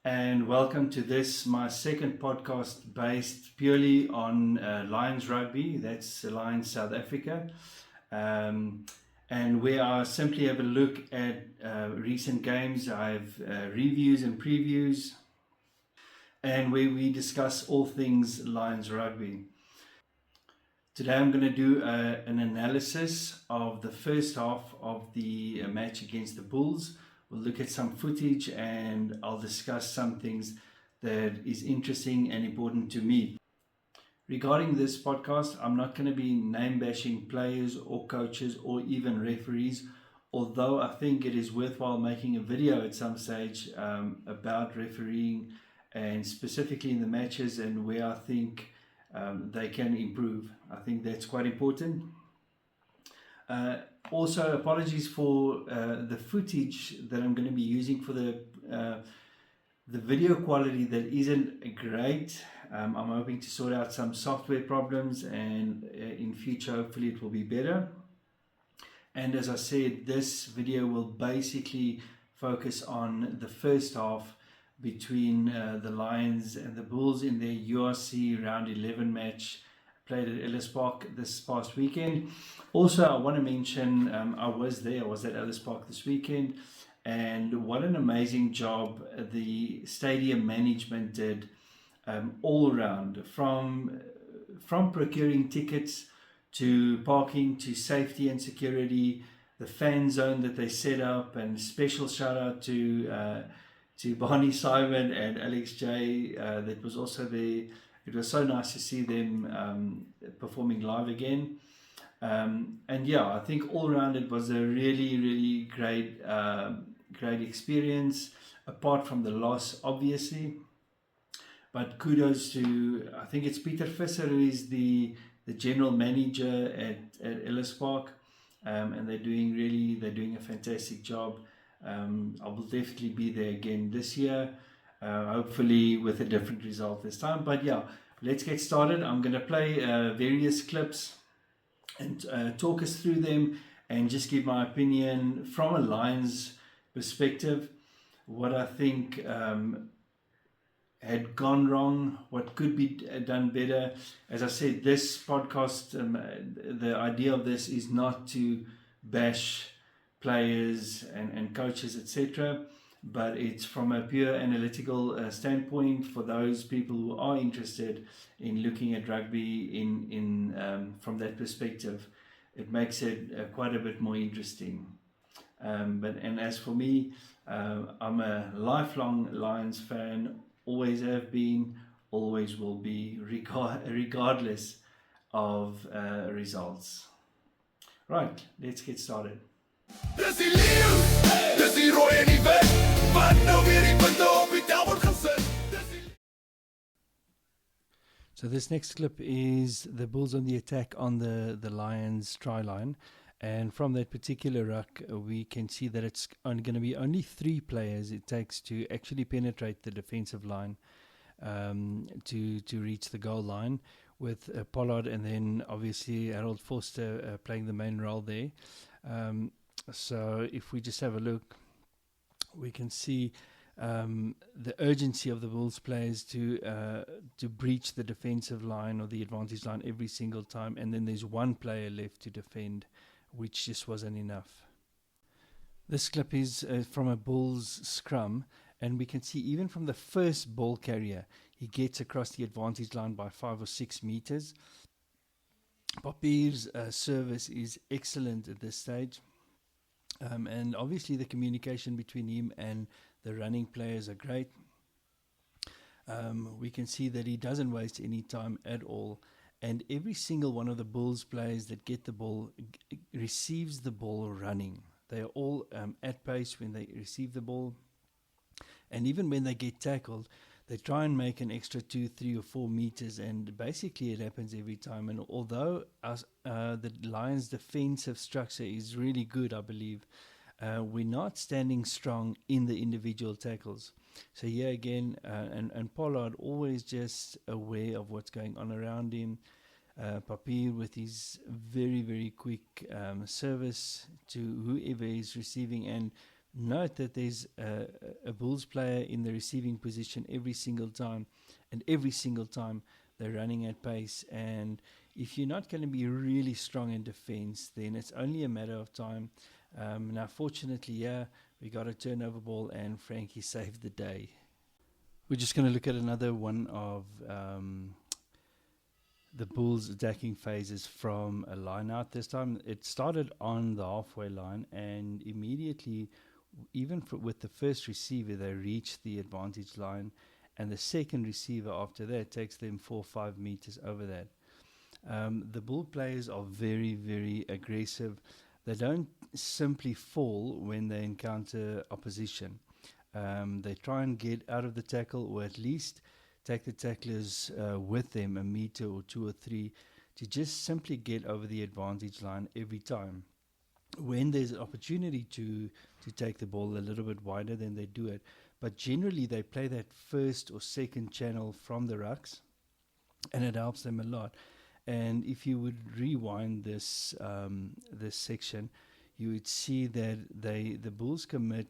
and welcome to this, my second podcast based purely on Lions Rugby. That's Lions South Africa. And where I simply have a look at recent games. I have reviews and previews, and where we discuss all things Lions Rugby. Today I'm going to do an analysis of the first half of the match against the Bulls. We'll look at some footage and I'll discuss some things that is interesting and important to me. Regarding this podcast, I'm not going to be name bashing players or coaches or even referees, although I think it is worthwhile making a video at some stage about refereeing and specifically in the matches and where I think they can improve. I think that's quite important. Also, apologies for the footage that I'm going to be using for the video quality that isn't great. I'm hoping to sort out some software problems, and in future hopefully it will be better. And as I said, this video will basically focus on the first half between the Lions and the Bulls in their URC round 11 match played at Ellis Park this past weekend. Also, I want to mention I was at Ellis Park this weekend, and what an amazing job the stadium management did all around, from procuring tickets to parking to safety and security, the fan zone that they set up, and special shout out to Barney Simon and Alex J that was also there. It was so nice to see them performing live again. And yeah, I think all around it was a really great experience, apart from the loss obviously. But kudos to, I think it's Peter Visser who is the general manager at Ellis Park, and they're doing a fantastic job. I will definitely be there again this year, hopefully with a different result this time. But yeah, let's get started. I'm going to play various clips and talk us through them and just give my opinion from a Lions perspective, what I think had gone wrong, what could be done better. As I said, this podcast, the idea of this is not to bash players and coaches, etc., but it's from a pure analytical standpoint for those people who are interested in looking at rugby from that perspective. It makes it quite a bit more interesting. And as for me, I'm a lifelong Lions fan, always have been, always will be, regardless of results. Right, let's get started. Dis die leeu, dis die rooi en die wit, wat nou weer die punte op die tel word gesit. So this next clip is the Bulls on the attack on the Lions try line, and from that particular ruck we can see that it's going to be only 3 players it takes to actually penetrate the defensive line to reach the goal line, with Pollard and then obviously Harold Forster playing the main role there. So if we just have a look, we can see the urgency of the Bulls players to breach the defensive line or the advantage line every single time, and then there's 1 player left to defend, which just wasn't enough. This clip is from a Bulls scrum, and we can see even from the first ball carrier, he gets across the advantage line by 5 or 6 meters. Papier's service is excellent at this stage. And obviously the communication between him and the running players are great. We can see that he doesn't waste any time at all. And every single one of the Bulls players that get the ball receives the ball running. They are all at pace when they receive the ball. And even when they get tackled, they try and make an extra 2, 3 or 4 meters, and basically it happens every time. And although the Lions' defensive structure is really good, I believe, we're not standing strong in the individual tackles. So here again, and Pollard always just aware of what's going on around him. Papier with his very quick service to whoever is receiving, and Note that there's a Bulls player in the receiving position every single time, and every single time they're running at pace. And if you're not going to be really strong in defense, then it's only a matter of time. Now, fortunately, yeah, we got a turnover ball, and Frankie saved the day. We're just going to look at another one of the Bulls' attacking phases from a line out. This time it started on the halfway line, and immediately, even with the first receiver, they reach the advantage line, and the second receiver after that takes them 4 or 5 meters over that. The Bull players are very, very aggressive. They don't simply fall when they encounter opposition. They try and get out of the tackle, or at least take the tacklers with them a meter or 2 or 3 to just simply get over the advantage line every time. When there's an opportunity to take the ball a little bit wider, then they do it. But generally, they play that first or second channel from the rucks, and it helps them a lot. And if you would rewind this this section, you would see that the Bulls commit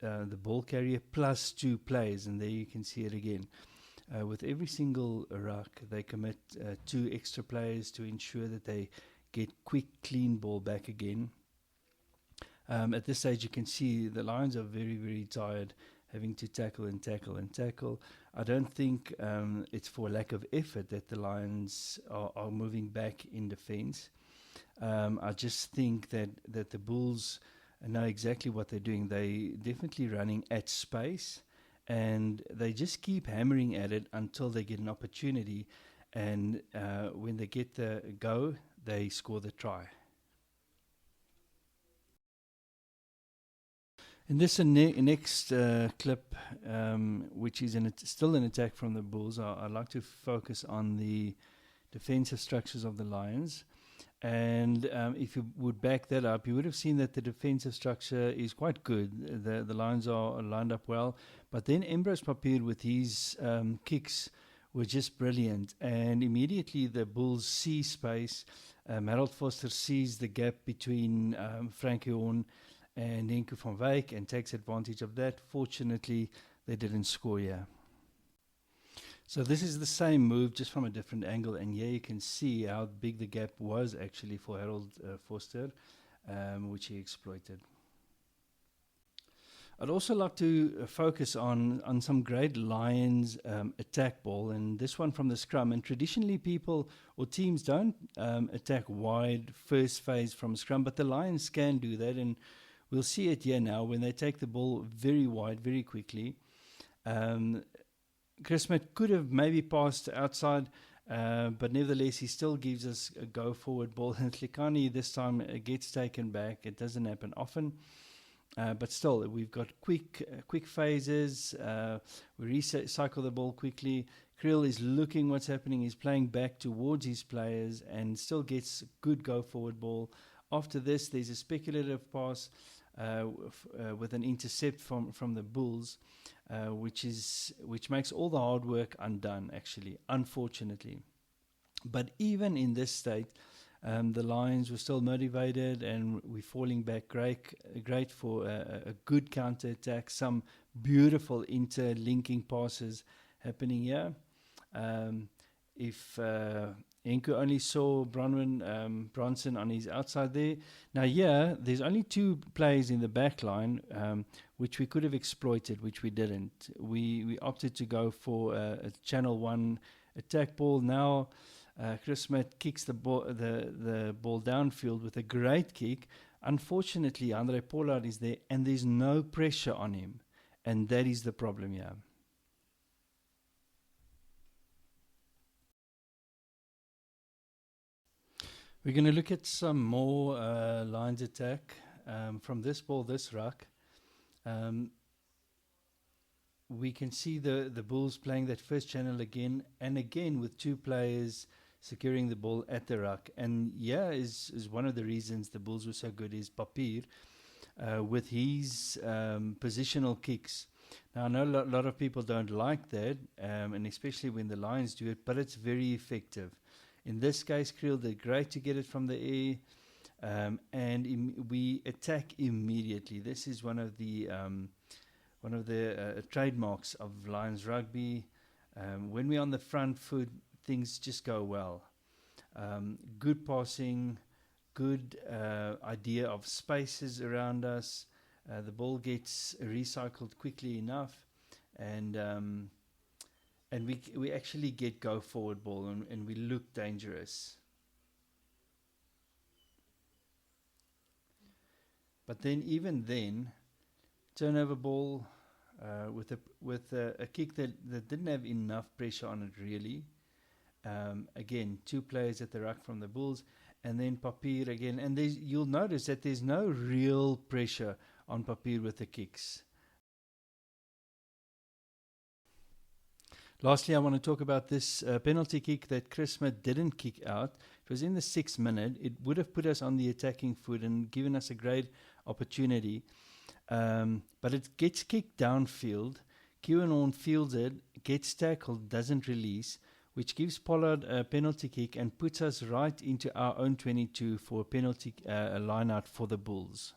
the ball carrier plus 2 plays, and there you can see it again. With every single ruck, they commit 2 extra plays to ensure that they get quick, clean ball back again. At this stage, you can see the Lions are very, very tired, having to tackle and tackle and tackle. I don't think it's for lack of effort that the Lions are moving back in defense. I just think that the Bulls know exactly what they're doing. They definitely running at space, and they just keep hammering at it until they get an opportunity. And when they get the go, they score the try. In this next clip, which is still an attack from the Bulls, I'd like to focus on the defensive structures of the Lions. And if you would back that up, you would have seen that the defensive structure is quite good. The Lions are lined up well. But then Ambrose Papier with his kicks were just brilliant. And immediately the Bulls see space. Harold Foster sees the gap between Frankie Horn and Henko van Wyk and takes advantage of that. Fortunately, they didn't score here. So this is the same move, just from a different angle, and here you can see how big the gap was actually for Harold Foster, which he exploited. I'd also like to focus on some great Lions attack ball, and this one from the scrum. And traditionally people or teams don't attack wide first phase from scrum, but the Lions can do that, and we'll see it here now when they take the ball very wide, very quickly. Chris Smith could have maybe passed outside, but nevertheless he still gives us a go forward ball. And Tlikani this time gets taken back. It doesn't happen often, but still we've got quick phases. We recycle the ball quickly. Kriel is looking what's happening. He's playing back towards his players and still gets good go forward ball. After this, there's a speculative pass with an intercept from the Bulls, which makes all the hard work undone, actually, unfortunately. But even in this state, the Lions were still motivated, and we're falling back great for a good counter attack. Some beautiful interlinking passes happening here. If Henko only saw Bronson on his outside there. Now here, there's only 2 plays in the back line, which we could have exploited, which we didn't. We opted to go for a channel 1 attack ball. Now Chris Smith kicks the ball downfield with a great kick. Unfortunately, Andre Pollard is there, and there's no pressure on him, and that is the problem here. We're going to look at some more Lions attack from this ball, this ruck. We can see the Bulls playing that first channel again and again with 2 players securing the ball at the ruck. And is one of the reasons the Bulls were so good is Papier with his positional kicks. Now, I know a lot of people don't like that, and especially when the Lions do it, but it's very effective. In this case, Kriel did great to get it from the and we attack immediately. This is one of the trademarks of Lions Rugby. When we're on the front foot, things just go well. Good passing, good idea of spaces around us. The ball gets recycled quickly enough, and we actually get go forward ball, and we look dangerous. But then, even then, turnover ball with a kick that didn't have enough pressure on it really. Again, 2 players at the ruck from the Bulls, and then Papier again. And you'll notice that there's no real pressure on Papier with the kicks. Lastly, I want to talk about this penalty kick that Chris Smith didn't kick out. It was in the 6th minute. It would have put us on the attacking foot and given us a great opportunity. But it gets kicked downfield. Kieran fields it, gets tackled, doesn't release, which gives Pollard a penalty kick and puts us right into our own 22 for a penalty line out for the Bulls.